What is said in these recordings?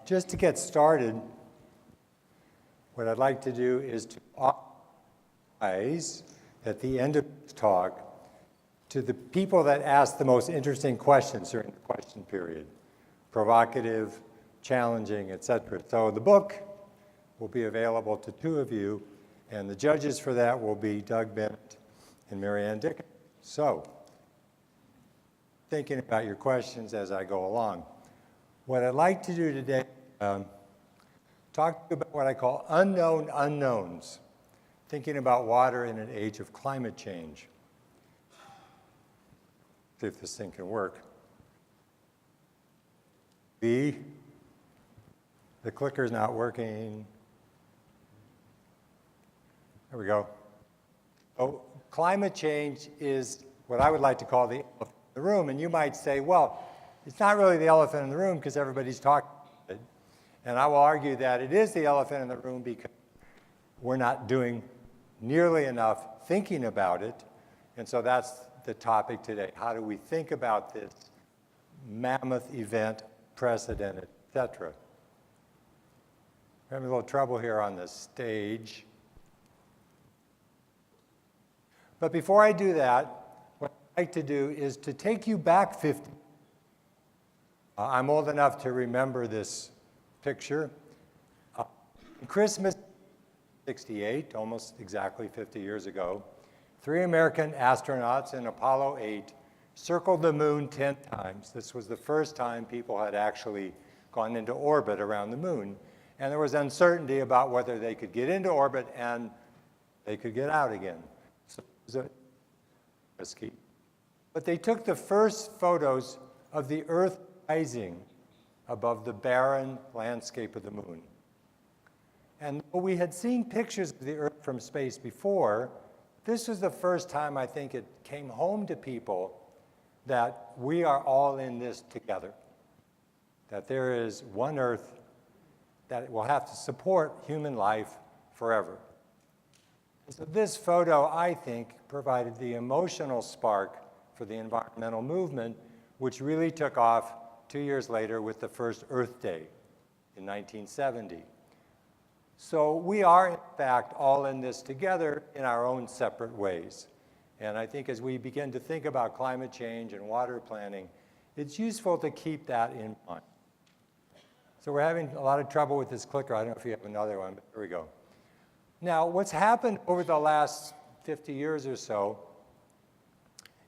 Just to get started, what I'd like to do is to offer at the end of this talk to the people that ask the most interesting questions during the question period, provocative, challenging, etc. So the book will be available to two of you, and the judges for that will be Doug Bennett and Marianne Dickens. So, thinking about your questions as I go along. What I'd like to do today, talk about what I call unknown unknowns, thinking about water in an age of climate change. See if this thing can work. The clicker's not working. There we go. Oh, climate change is what I would like to call the elephant in the room. And you might say, well, it's not really the elephant in the room because everybody's talking about it. And I will argue that it is the elephant in the room because we're not doing nearly enough thinking about it. And so that's the topic today. How do we think about this mammoth event, precedented, etc.? We're having a little trouble here on the stage. But before I do that, what I'd like to do is to take you back 50. I'm old enough to remember this picture. Christmas 68, almost exactly 50 years ago, 3 American astronauts in Apollo 8 circled the moon 10 times. This was the first time people had actually gone into orbit around the moon. And there was uncertainty about whether they could get into orbit and they could get out again. So it was risky. But they took the first photos of the Earth rising above the barren landscape of the moon. And though we had seen pictures of the Earth from space before, this was the first time I think it came home to people that we are all in this together, that there is one Earth that will have to support human life forever. And so this photo, I think, provided the emotional spark for the environmental movement, which really took off 2 years later with the first Earth Day in 1970. So we are, in fact, all in this together in our own separate ways. And I think as we begin to think about climate change and water planning, it's useful to keep that in mind. So we're having a lot of trouble with this clicker. I don't know if you have another one, but here we go. Now, what's happened over the last 50 years or so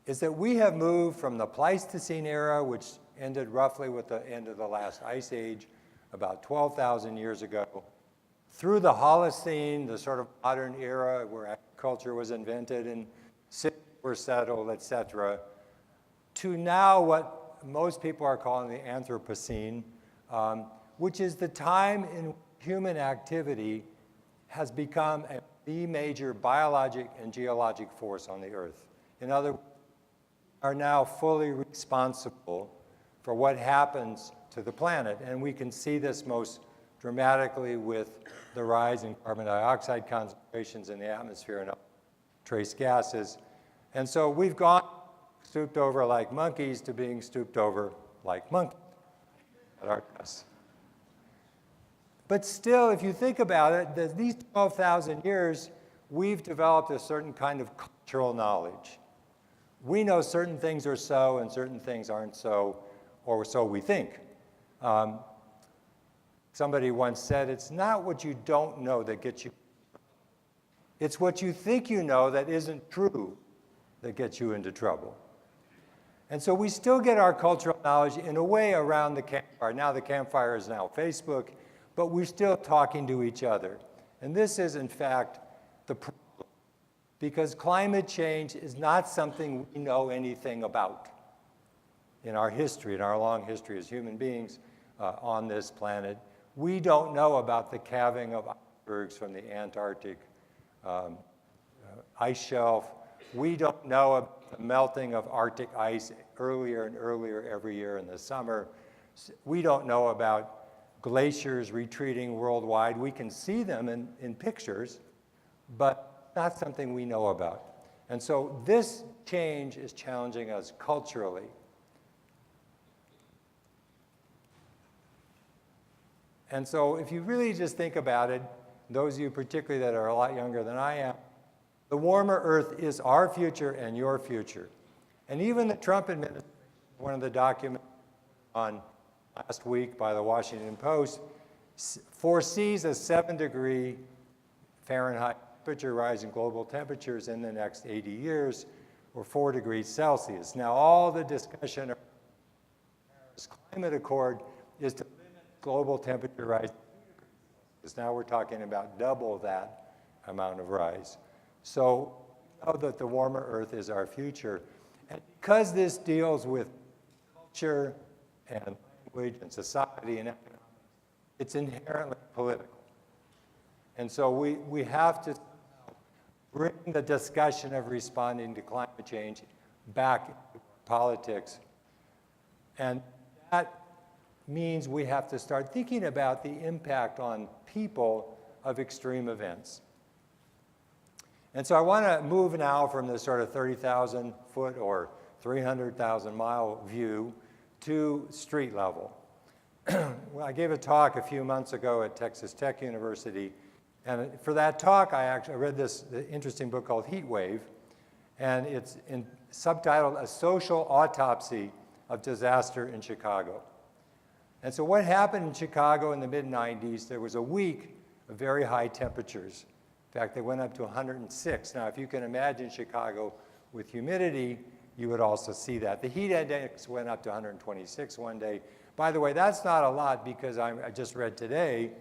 is that we have moved from the Pleistocene era, which ended roughly with the end of the last ice age about 12,000 years ago, through the Holocene, the sort of modern era where agriculture was invented and cities were settled, etc., to now what most people are calling the Anthropocene, which is the time in human activity has become the major biologic and geologic force on the Earth. In other words, are now fully responsible for what happens to the planet. And we can see this most dramatically with the rise in carbon dioxide concentrations in the atmosphere and trace gases. And so we've gone stooped over like monkeys to being stooped over like monkeys at our tests. But still, if you think about it, these 12,000 years, we've developed a certain kind of cultural knowledge. We know certain things are so and certain things aren't so, or so we think. Somebody once said, it's not what you don't know that gets you. It's what you think you know that isn't true that gets you into trouble. And so we still get our cultural knowledge in a way around the campfire. Now the campfire is now Facebook, but we're still talking to each other. And this is, in fact, the problem. Because climate change is not something we know anything about in our history, in our long history as human beings on this planet. We don't know about the calving of icebergs from the Antarctic ice shelf. We don't know about the melting of Arctic ice earlier and earlier every year in the summer. We don't know about glaciers retreating worldwide. We can see them in pictures, but not something we know about. And so this change is challenging us culturally. And so if you really just think about it, those of you particularly that are a lot younger than I am, the warmer Earth is our future and your future. And even the Trump administration, one of the documents on last week by the Washington Post, foresees a 7-degree Fahrenheit temperature rise in global temperatures in the next 80 years, or 4 degrees Celsius. Now, all the discussion of the Paris Climate Accord is to limit global temperature rise. Because now we're talking about double that amount of rise. So we know that the warmer Earth is our future. And because this deals with culture and language and society and economics, it's inherently political. And so we have to bring the discussion of responding to climate change back into politics. And that means we have to start thinking about the impact on people of extreme events. And so I want to move now from this sort of 30,000 foot or 300,000 mile view to street level. Well, I gave a talk a few months ago at Texas Tech University, and for that talk I read this interesting book called Heat Wave, and it's subtitled A Social Autopsy of Disaster in Chicago. And so what happened in Chicago in the mid-90s, there was a week of very high temperatures. In fact, they went up to 106. Now, if you can imagine Chicago with humidity, you would also see that. The heat index went up to 126 one day. By the way, that's not a lot because I just read today,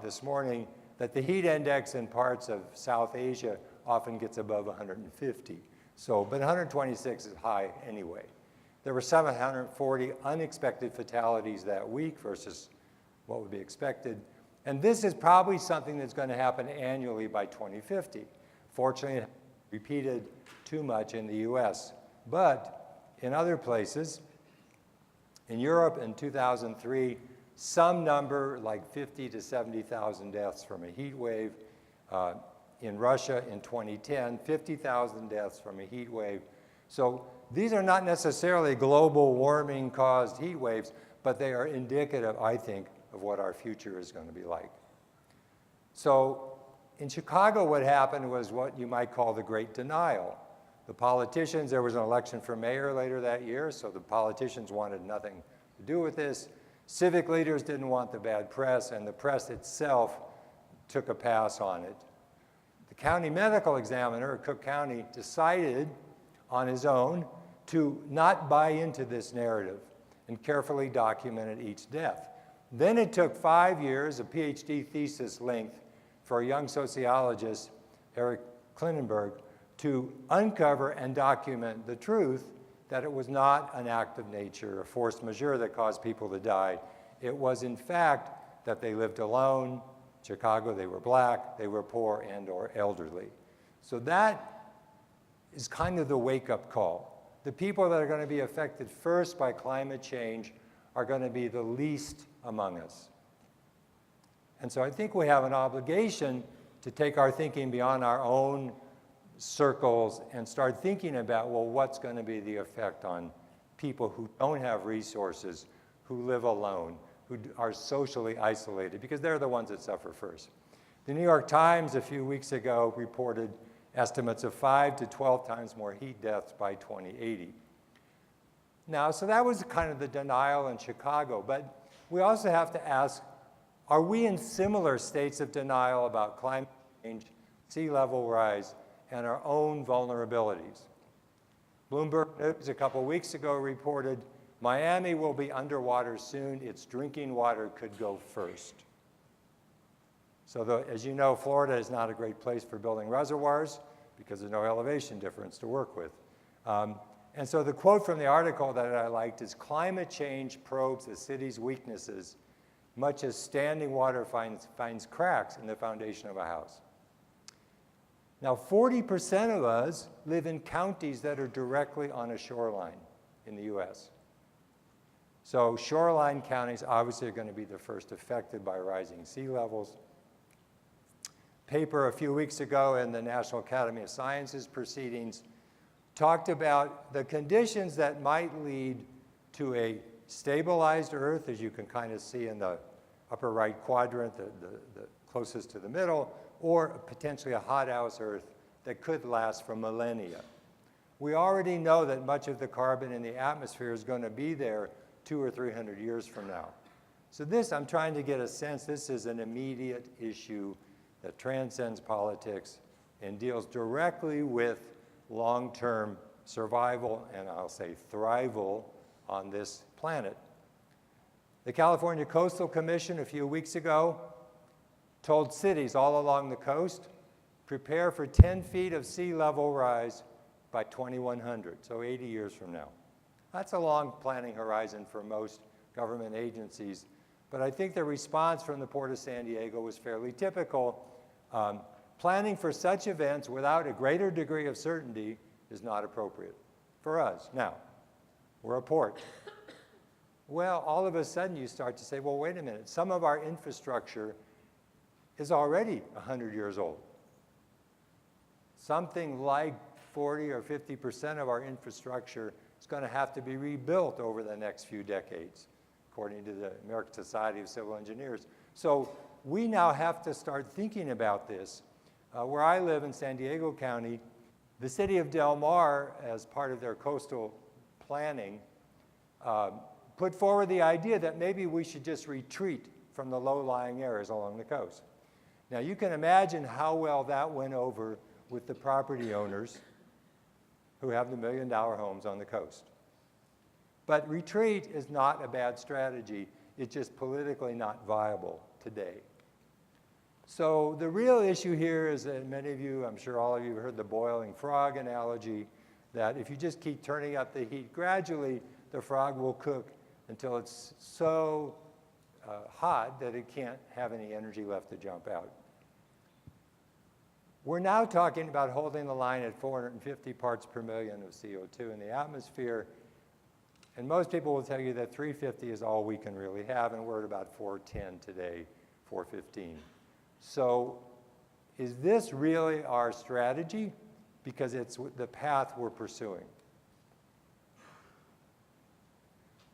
this morning, that the heat index in parts of South Asia often gets above 150. So, but 126 is high anyway. There were 740 unexpected fatalities that week versus what would be expected. And this is probably something that's going to happen annually by 2050. Fortunately, it repeated too much in the US. But in other places, in Europe in 2003, some number like 50 to 70,000 deaths from a heat wave. In Russia in 2010, 50,000 deaths from a heat wave. So these are not necessarily global warming caused heat waves, but they are indicative, I think, of what our future is going to be like. So in Chicago, what happened was what you might call the Great Denial. The politicians, there was an election for mayor later that year, so the politicians wanted nothing to do with this. Civic leaders didn't want the bad press, and the press itself took a pass on it. The county medical examiner of Cook County decided on his own to not buy into this narrative and carefully documented each death. Then it took 5 years, a PhD thesis length, for a young sociologist, Eric Klinenberg, to uncover and document the truth that it was not an act of nature, a force majeure that caused people to die. It was, in fact, that they lived alone. Chicago, they were black, they were poor and or elderly. So that is kind of the wake-up call. The people that are going to be affected first by climate change are going to be the least among us. And so I think we have an obligation to take our thinking beyond our own circles and start thinking about, well, what's going to be the effect on people who don't have resources, who live alone, who are socially isolated, because they're the ones that suffer first. The New York Times a few weeks ago reported estimates of 5 to 12 times more heat deaths by 2080. Now, so that was kind of the denial in Chicago, but we also have to ask, are we in similar states of denial about climate change, sea level rise, and our own vulnerabilities? Bloomberg News a couple weeks ago reported, Miami will be underwater soon. Its drinking water could go first. So as you know, Florida is not a great place for building reservoirs because there's no elevation difference to work with. And so the quote from the article that I liked is, climate change probes a city's weaknesses much as standing water finds cracks in the foundation of a house. Now, 40% of us live in counties that are directly on a shoreline in the US. So shoreline counties obviously are going to be the first affected by rising sea levels. Paper a few weeks ago in the National Academy of Sciences proceedings talked about the conditions that might lead to a stabilized Earth, as you can kind of see in the upper right quadrant, the closest to the middle, or potentially a hothouse Earth that could last for millennia. We already know that much of the carbon in the atmosphere is going to be there 200 or 300 years from now. So this, I'm trying to get a sense, this is an immediate issue that transcends politics and deals directly with long-term survival, and I'll say thrival, on this planet. The California Coastal Commission a few weeks ago told cities all along the coast, prepare for 10 feet of sea level rise by 2100, so 80 years from now. That's a long planning horizon for most government agencies, but I think the response from the Port of San Diego was fairly typical. Planning for such events without a greater degree of certainty is not appropriate for us. Now, we're a port. Well, all of a sudden you start to say, well, wait a minute, some of our infrastructure is already 100 years old. Something like 40 or 50% of our infrastructure is going to have to be rebuilt over the next few decades, according to the American Society of Civil Engineers. So we now have to start thinking about this. Where I live in San Diego County, the city of Del Mar, as part of their coastal planning, put forward the idea that maybe we should just retreat from the low-lying areas along the coast. Now, you can imagine how well that went over with the property owners who have the million-dollar homes on the coast. But retreat is not a bad strategy. It's just politically not viable today. So the real issue here is that many of you, I'm sure all of you have heard the boiling frog analogy, that if you just keep turning up the heat gradually, the frog will cook until it's so hot that it can't have any energy left to jump out. We're now talking about holding the line at 450 parts per million of CO2 in the atmosphere, and most people will tell you that 350 is all we can really have, and we're at about 410 today, 415. So is this really our strategy? Because it's the path we're pursuing.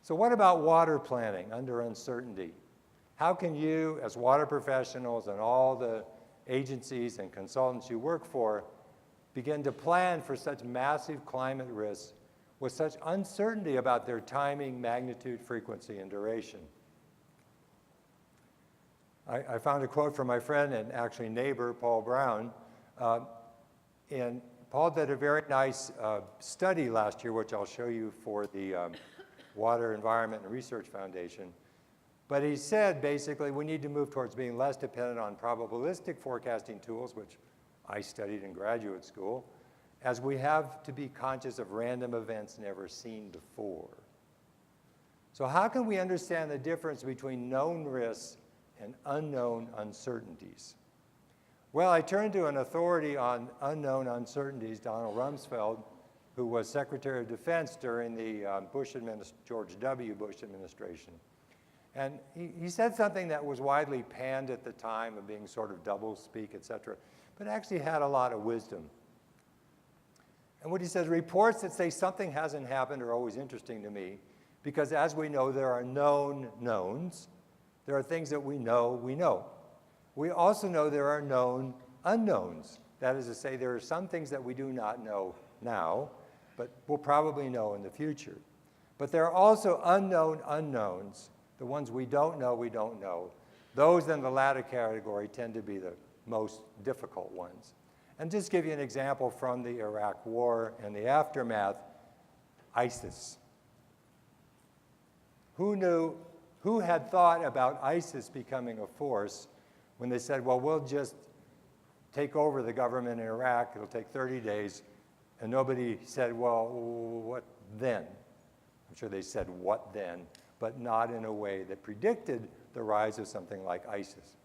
So what about water planning under uncertainty? How can you, as water professionals and all the agencies and consultants you work for, begin to plan for such massive climate risks with such uncertainty about their timing, magnitude, frequency, and duration? I found a quote from my friend and actually neighbor, Paul Brown. And Paul did a very nice study last year, which I'll show you for the Water, Environment, and Research Foundation. But he said, basically, we need to move towards being less dependent on probabilistic forecasting tools, which I studied in graduate school, as we have to be conscious of random events never seen before. So how can we understand the difference between known risks and unknown uncertainties? Well, I turned to an authority on unknown uncertainties, Donald Rumsfeld, who was Secretary of Defense during the George W. Bush administration. And he said something that was widely panned at the time of being sort of doublespeak, et cetera, but actually had a lot of wisdom. And what he says, reports that say something hasn't happened are always interesting to me, because as we know, there are known knowns. There are things that we know we know. We also know there are known unknowns. That is to say, there are some things that we do not know now, but we'll probably know in the future. But there are also unknown unknowns. The ones we don't know. Those in the latter category tend to be the most difficult ones. And just give you an example from the Iraq War and the aftermath, ISIS. Who had thought about ISIS becoming a force when they said, well, we'll just take over the government in Iraq, it'll take 30 days, and nobody said, well, what then? I'm sure they said, what then? But not in a way that predicted the rise of something like ISIS.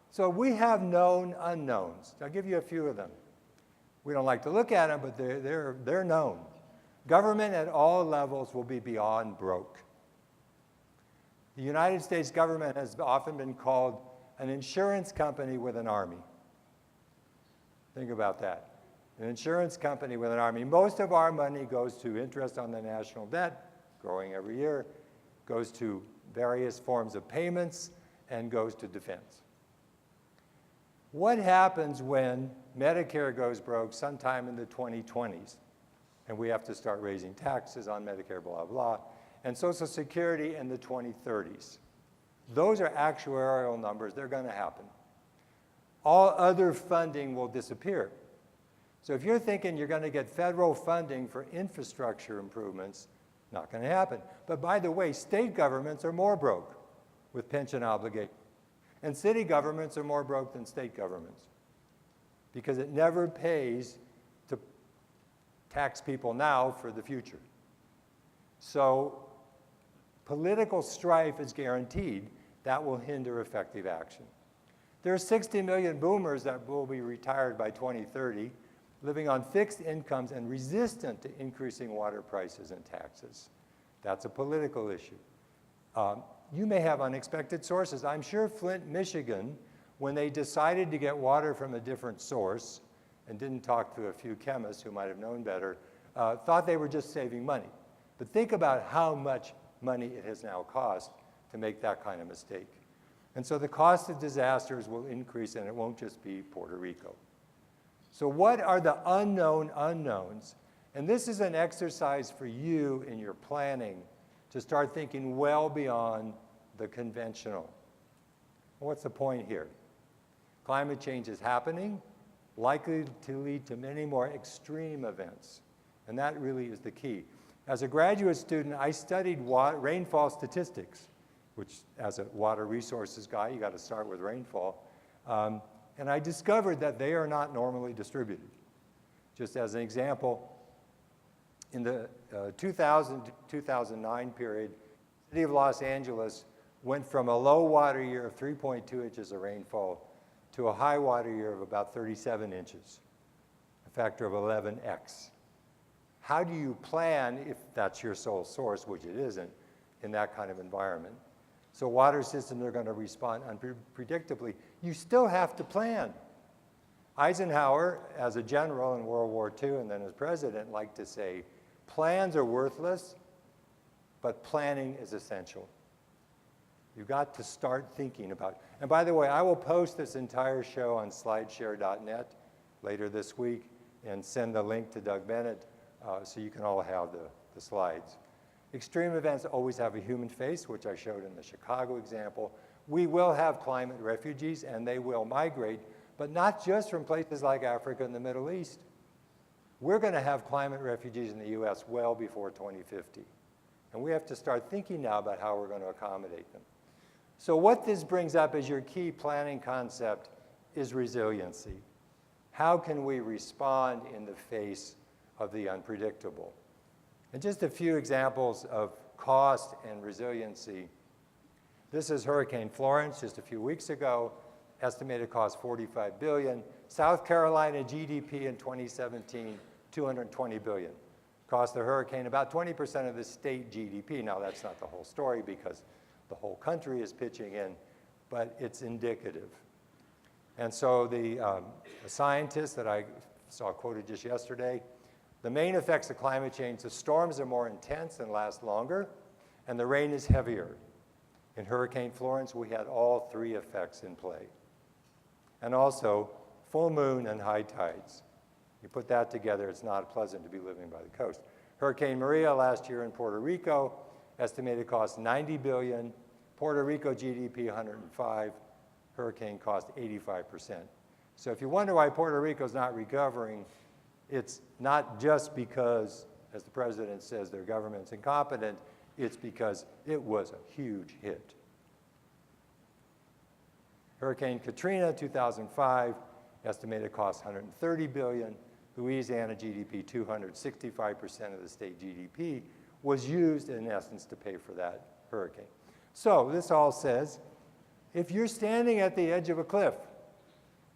So we have known unknowns. I'll give you a few of them. We don't like to look at them, but they're known. Government at all levels will be beyond broke. The United States government has often been called an insurance company with an army. Think about that. An insurance company with an army. Most of our money goes to interest on the national debt, growing every year, goes to various forms of payments and goes to defense. What happens when Medicare goes broke sometime in the 2020s? And we have to start raising taxes on Medicare, blah, blah, and Social Security in the 2030s. Those are actuarial numbers. They're going to happen. All other funding will disappear. So if you're thinking you're going to get federal funding for infrastructure improvements, not going to happen. But by the way, state governments are more broke with pension obligations. And city governments are more broke than state governments because it never pays to tax people now for the future. So political strife is guaranteed. That will hinder effective action. There are 60 million boomers that will be retired by 2030, living on fixed incomes and resistant to increasing water prices and taxes. That's a political issue. You may have unexpected sources. I'm sure Flint, Michigan, when they decided to get water from a different source and didn't talk to a few chemists who might have known better, thought they were just saving money. But think about how much money it has now cost to make that kind of mistake. And so the cost of disasters will increase, and it won't just be Puerto Rico. So what are the unknown unknowns? And this is an exercise for you in your planning to start thinking well beyond the conventional. What's the point here? Climate change is happening, likely to lead to many more extreme events. And that really is the key. As a graduate student, I studied rainfall statistics, which as a water resources guy, you got to start with rainfall. And I discovered that they are not normally distributed. Just as an example, in the 2000-2009 period, the city of Los Angeles went from a low water year of 3.2 inches of rainfall to a high water year of about 37 inches, a factor of 11x. How do you plan, if that's your sole source, which it isn't, in that kind of environment? So water systems are going to respond unpredictably. You still have to plan. Eisenhower, as a general in World War II and then as president, liked to say, plans are worthless, but planning is essential. You've got to start thinking about it. And by the way, I will post this entire show on slideshare.net later this week and send the link to Doug Bennett so you can all have the slides. Extreme events always have a human face, which I showed in the Chicago example. We will have climate refugees, and they will migrate, but not just from places like Africa and the Middle East. We're going to have climate refugees in the US well before 2050. And we have to start thinking now about how we're going to accommodate them. So what this brings up as your key planning concept is resiliency. How can we respond in the face of the unpredictable? And just a few examples of cost and resiliency. This is Hurricane Florence just a few weeks ago. Estimated cost $45 billion. South Carolina GDP in 2017, $220 billion. Cost the hurricane about 20% of the state GDP. Now that's not the whole story because the whole country is pitching in, but it's indicative. And so the scientist that I saw quoted just yesterday, the main effects of climate change, the storms are more intense and last longer, and the rain is heavier. In Hurricane Florence, we had all three effects in play. And also, full moon and high tides. You put that together, it's not pleasant to be living by the coast. Hurricane Maria last year in Puerto Rico, estimated cost $90 billion. Puerto Rico GDP 105, hurricane cost 85%. So if you wonder why Puerto Rico's not recovering, it's not just because, as the president says, their government's incompetent, it's because it was a huge hit. Hurricane Katrina, 2005, estimated cost $130 billion. Louisiana GDP, 265% of the state GDP was used, in essence, to pay for that hurricane. So this all says, if you're standing at the edge of a cliff,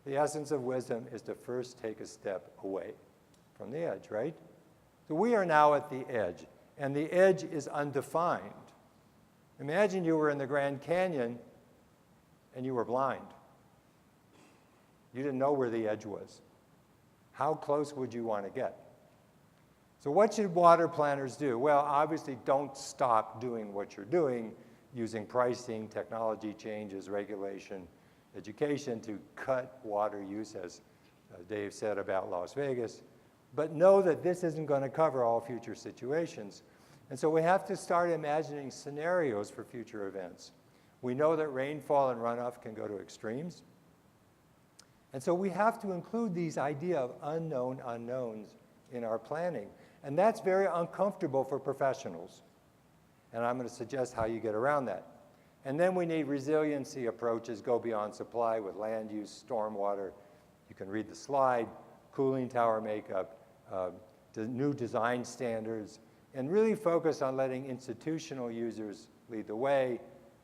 the essence of wisdom is to first take a step away from the edge, right? So we are now at the edge, and the edge is undefined. Imagine you were in the Grand Canyon and you were blind. You didn't know where the edge was. How close would you want to get? So what should water planners do? Well, obviously don't stop doing what you're doing. using pricing, technology changes, regulation, education to cut water use, as Dave said about Las Vegas. But know that this isn't going to cover all future situations. And so we have to start imagining scenarios for future events. We know that rainfall and runoff can go to extremes. And so we have to include these idea of unknown unknowns in our planning. And that's very uncomfortable for professionals. And I'm going to suggest how you get around that. And then we need resiliency approaches, go beyond supply with land use, stormwater. You can read the slide, cooling tower makeup, new design standards, and really focus on letting institutional users lead the way.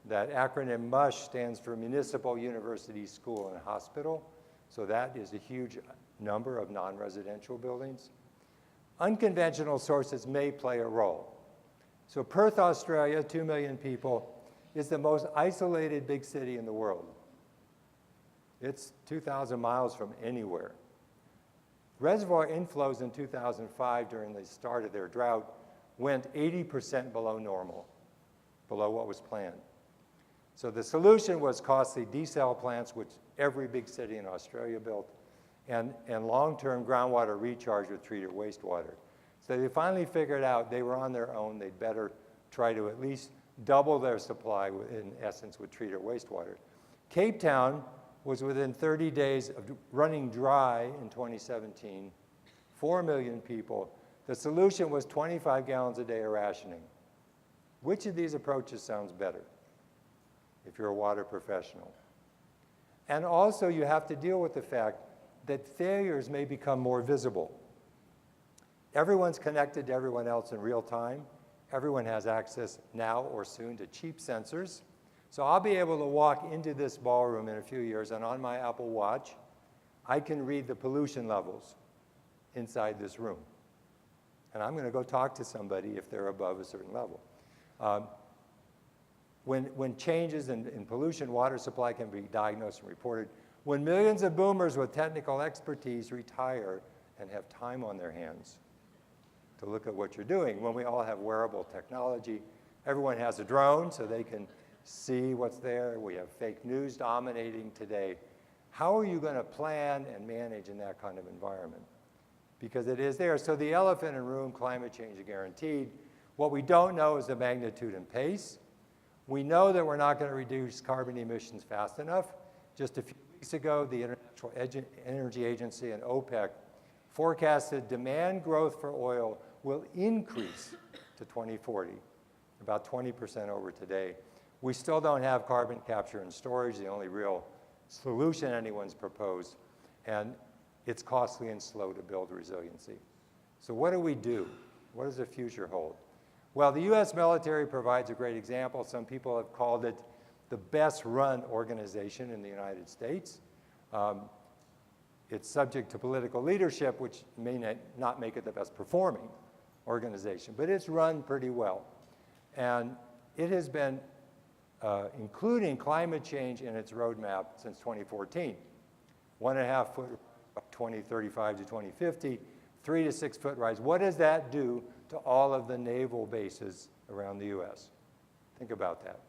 That acronym MUSH stands for Municipal, University, School, and Hospital. So that is a huge number of non-residential buildings. Unconventional sources may play a role. So Perth, Australia, 2 million people, is the most isolated big city in the world. It's 2,000 miles from anywhere. Reservoir inflows in 2005 during the start of their drought went 80% below normal, below what was planned. So the solution was costly desal plants, which every big city in Australia built, and long-term groundwater recharge with treated wastewater. So they finally figured out they were on their own. They'd better try to at least double their supply, in essence, with treated wastewater. Cape Town was within 30 days of running dry in 2017, 4 million people. The solution was 25 gallons a day of rationing. Which of these approaches sounds better if you're a water professional? And also you have to deal with the fact that failures may become more visible. Everyone's connected to everyone else in real time. Everyone has access now or soon to cheap sensors. So I'll be able to walk into this ballroom in a few years, and on my Apple Watch, I can read the pollution levels inside this room. And I'm going to go talk to somebody if they're above a certain level. When changes in pollution, water supply can be diagnosed and reported. When millions of boomers with technical expertise retire and have time on their hands to look at what you're doing, when we all have wearable technology, everyone has a drone so they can see what's there. We have fake news dominating today. How are you going to plan and manage in that kind of environment? Because it is there. So the elephant in the room, climate change is guaranteed. What we don't know is the magnitude and pace. We know that we're not going to reduce carbon emissions fast enough. Just a few weeks ago, the International Energy Agency and OPEC forecasted demand growth for oil will increase to 2040, about 20% over today. We still don't have carbon capture and storage, the only real solution anyone's proposed, and it's costly and slow to build resiliency. So what do we do? What does the future hold? Well, the US military provides a great example. Some people have called it the best run organization in the United States. It's subject to political leadership, which may not make it the best performing organization, but it's run pretty well. And it has been including climate change in its roadmap since 2014. 1.5 foot by 2035 to 2050, 3 to 6 foot rise. What does that do to all of the naval bases around the US? Think about that.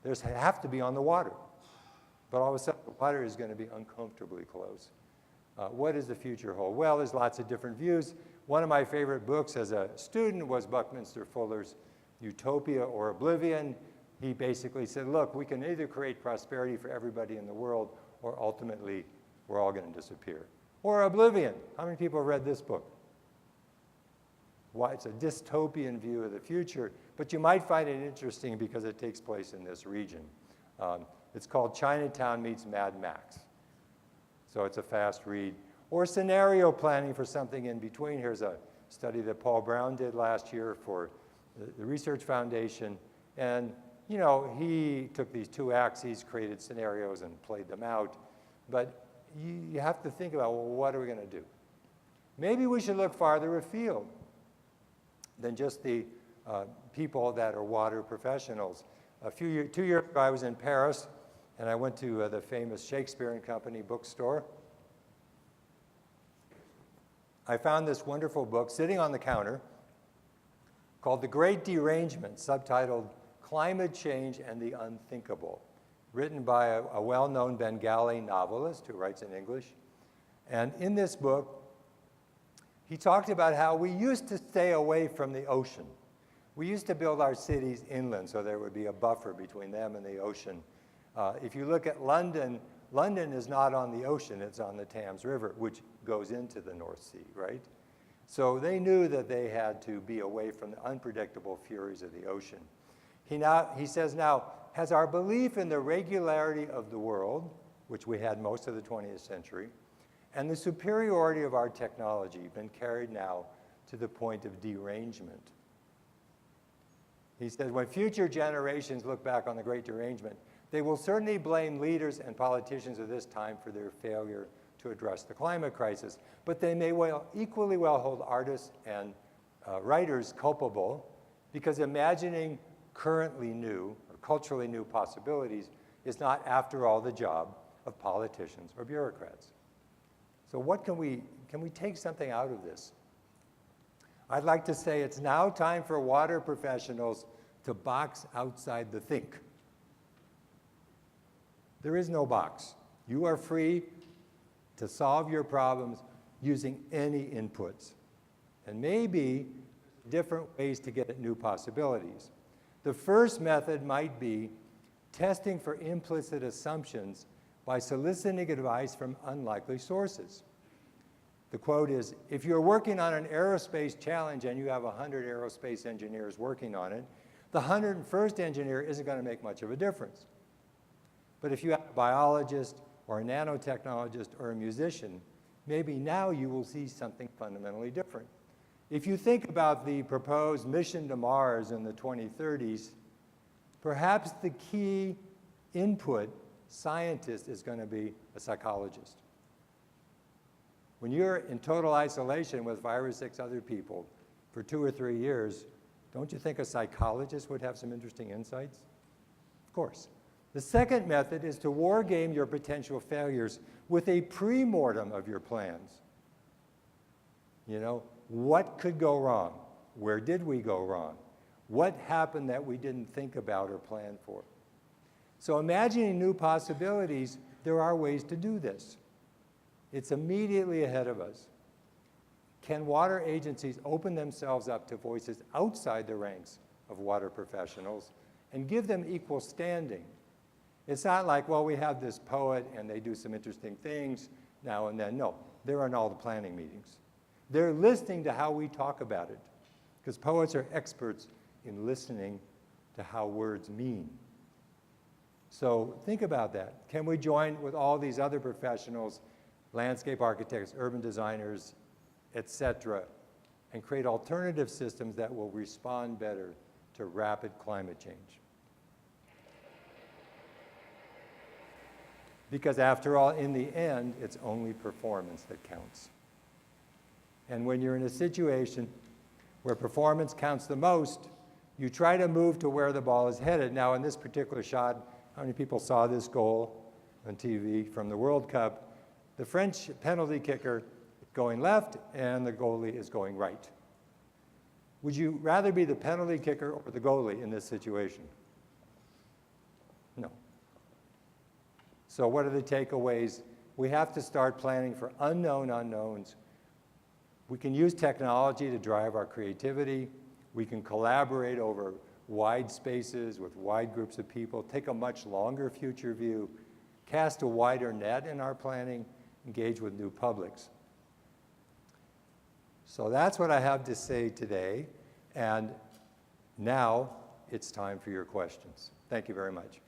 There's have to be on the water, but all of a sudden the water is going to be uncomfortably close. What does the future hold? Well, there's lots of different views. One of my favorite books as a student was Buckminster Fuller's Utopia or Oblivion. He basically said, look, we can either create prosperity for everybody in the world, or ultimately we're all going to disappear. Or Oblivion. How many people have read this book? Why, it's a dystopian view of the future, but you might find it interesting because it takes place in this region. It's called Chinatown Meets Mad Max. So it's a fast read. Or scenario planning for something in between. Here's a study that Paul Brown did last year for the Research Foundation. And you know, he took these two axes, created scenarios, and played them out. But you have to think about, well, what are we going to do? Maybe we should look farther afield than just the people that are water professionals. 2 years ago, I was in Paris, and I went to the famous Shakespeare and Company bookstore. I found this wonderful book sitting on the counter called The Great Derangement, subtitled Climate Change and the Unthinkable, written by a well-known Bengali novelist who writes in English. And in this book, he talked about how we used to stay away from the ocean. We used to build our cities inland so there would be a buffer between them and the ocean. If you look at London, London is not on the ocean, it's on the Thames River, which goes into the North Sea, right? So they knew that they had to be away from the unpredictable furies of the ocean. He says now, has our belief in the regularity of the world, which we had most of the 20th century, and the superiority of our technology been carried now to the point of derangement? He says, when future generations look back on the Great Derangement, they will certainly blame leaders and politicians of this time for their failure to address the climate crisis, but they may equally well hold artists and writers culpable, because imagining currently new or culturally new possibilities is not, after all, the job of politicians or bureaucrats. So what can we take something out of this? I'd like to say it's now time for water professionals to box outside the think. There is no box. You are free to solve your problems using any inputs. And maybe different ways to get at new possibilities. The first method might be testing for implicit assumptions by soliciting advice from unlikely sources. The quote is, if you're working on an aerospace challenge and you have 100 aerospace engineers working on it, the 101st engineer isn't going to make much of a difference. But if you have a biologist or a nanotechnologist or a musician, maybe now you will see something fundamentally different. If you think about the proposed mission to Mars in the 2030s, perhaps the key input scientist is going to be a psychologist. When you're in total isolation with 5 or 6 other people for 2 or 3 years, don't you think a psychologist would have some interesting insights? Of course. The second method is to war game your potential failures with a pre-mortem of your plans. You know, what could go wrong? Where did we go wrong? What happened that we didn't think about or plan for? So imagining new possibilities, there are ways to do this. It's immediately ahead of us. Can water agencies open themselves up to voices outside the ranks of water professionals and give them equal standing? It's not like, well, we have this poet and they do some interesting things now and then. No, they're in all the planning meetings. They're listening to how we talk about it, because poets are experts in listening to how words mean. So think about that. Can we join with all these other professionals, landscape architects, urban designers, et cetera, and create alternative systems that will respond better to rapid climate change? Because after all, in the end, it's only performance that counts. And when you're in a situation where performance counts the most, you try to move to where the ball is headed. Now, in this particular shot, how many people saw this goal on TV from the World Cup? The French penalty kicker is going left, and the goalie is going right. Would you rather be the penalty kicker or the goalie in this situation? No. So what are the takeaways? We have to start planning for unknown unknowns. We can use technology to drive our creativity. We can collaborate over wide spaces with wide groups of people, take a much longer future view, cast a wider net in our planning, engage with new publics. So that's what I have to say today. And now it's time for your questions. Thank you very much.